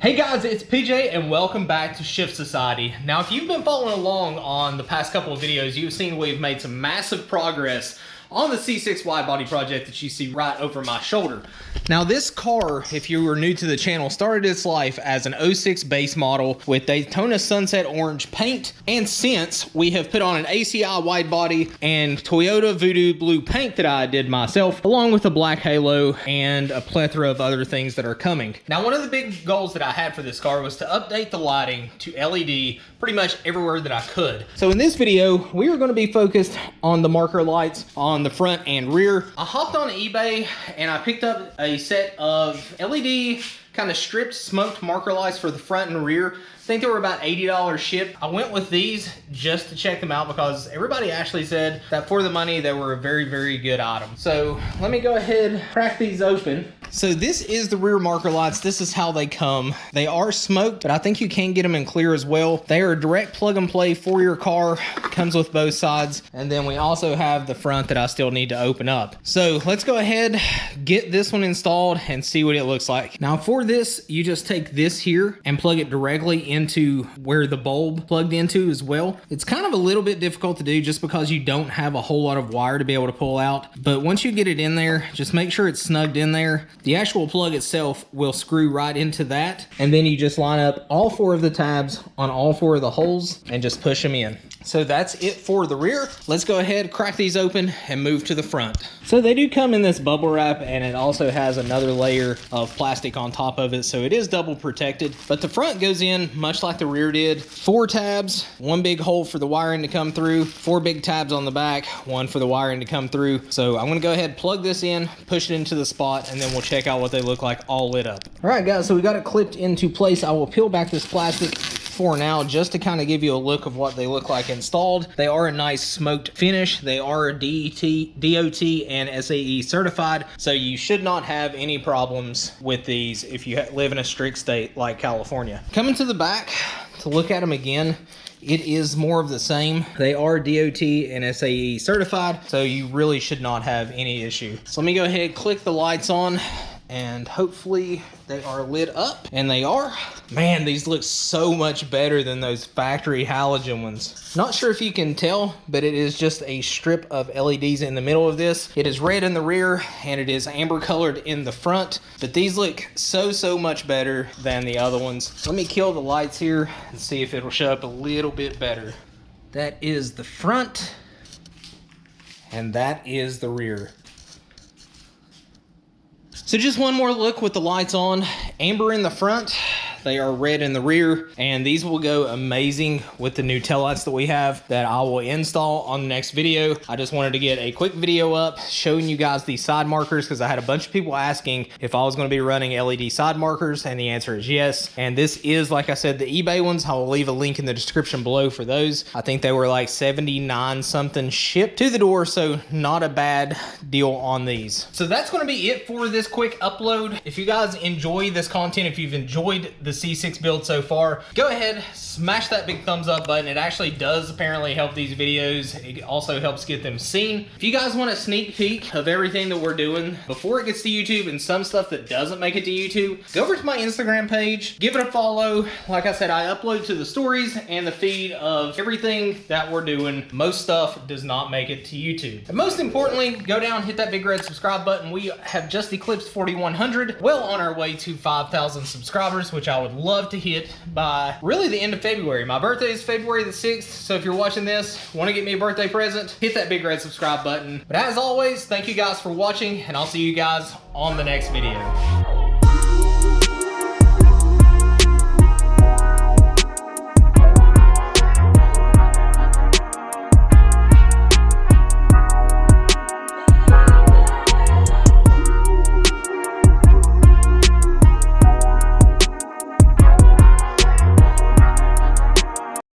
Hey guys, it's PJ and welcome back to Shift Society. Now, if you've been following along on the past couple of videos, you've seen we've made some massive progress on the C6 Widebody project that you see right over my shoulder. Now, this car, if you were new to the channel, started its life as an 06 base model with Daytona Sunset Orange paint, and since we have put on an ACI Widebody and Toyota Voodoo Blue paint that I did myself, along with a black halo and a plethora of other things that are coming. Now, one of the big goals that I had for this car was to update the lighting to LED pretty much everywhere that I could. So in this video, we are going to be focused on the marker lights on the front and rear. I hopped on eBay and I picked up a set of LED kind of stripped smoked marker lights for the front and rear. I think they were about $80 shipped. I went with these just to check them out because everybody actually said that for the money, they were a very, very good item. So let me go ahead, crack these open. So this is the rear marker lights. This is how they come. They are smoked, but I think you can get them in clear as well. They are a direct plug and play for your car. Comes with both sides. And then we also have the front that I still need to open up. So let's go ahead, get this one installed and see what it looks like. Now for this, you just take this here and plug it directly into where the bulb plugged into as well. It's kind of a little bit difficult to do just because you don't have a whole lot of wire to be able to pull out. But once you get it in there, just make sure it's snugged in there. The actual plug itself will screw right into that. And then you just line up all four of the tabs on all four of the holes and just push them in. So that's it for the rear. Let's go ahead, crack these open and move to the front. So they do come in this bubble wrap, and it also has another layer of plastic on top of it. So it is double protected, but the front goes in much like the rear did. 4 tabs, 1 big hole for the wiring to come through, 4 big tabs on the back, 1 for the wiring to come through. So I'm gonna go ahead, plug this in, push it into the spot, and then we'll check out what they look like all lit up. All right guys, so we got it clipped into place. I will peel back this plastic for now just to kind of give you a look of what they look like installed. They are a nice smoked finish. They are DOT and SAE certified, so you should not have any problems with these if you live in a strict state like California. Coming to the back to look at them again, it is more of the same. They are DOT and SAE certified, so you really should not have any issue. So let me go ahead, click the lights on, and hopefully they are lit up, and they are. Man, these look so much better than those factory halogen ones. Not sure if you can tell, but it is just a strip of LEDs in the middle of this. It is red in the rear and it is amber colored in the front, but these look so much better than the other ones. Let me kill the lights here and see if it'll show up a little bit better. That is the front and that is the rear. So just one more look with the lights on. Amber in the front, they are red in the rear, and these will go amazing with the new taillights that we have that I will install on the next video. I just wanted to get a quick video up showing you guys these side markers because I had a bunch of people asking if I was going to be running LED side markers, and the answer is yes. And this is, like I said, the eBay ones. I will leave a link in the description below for those. I think they were like 79 something shipped to the door, so not a bad deal on these. So that's going to be it for this quick upload. If you guys enjoy this content, if you've enjoyed the C6 build so far, go ahead, smash that big thumbs up button. It actually does apparently help these videos. It also helps get them seen. If you guys want a sneak peek of everything that we're doing before it gets to YouTube and some stuff that doesn't make it to YouTube, go over to my Instagram page, give it a follow. Like I said, I upload to the stories and the feed of everything that we're doing. Most stuff does not make it to YouTube. And most importantly, go down, hit that big red subscribe button. We have just eclipsed 4,100, well on our way to 5,000 subscribers, which I would love to hit by really the end of February. My birthday is February the 6th, so if you're watching this, want to get me a birthday present, hit that big red subscribe button. But as always, thank you guys for watching, and I'll see you guys on the next video.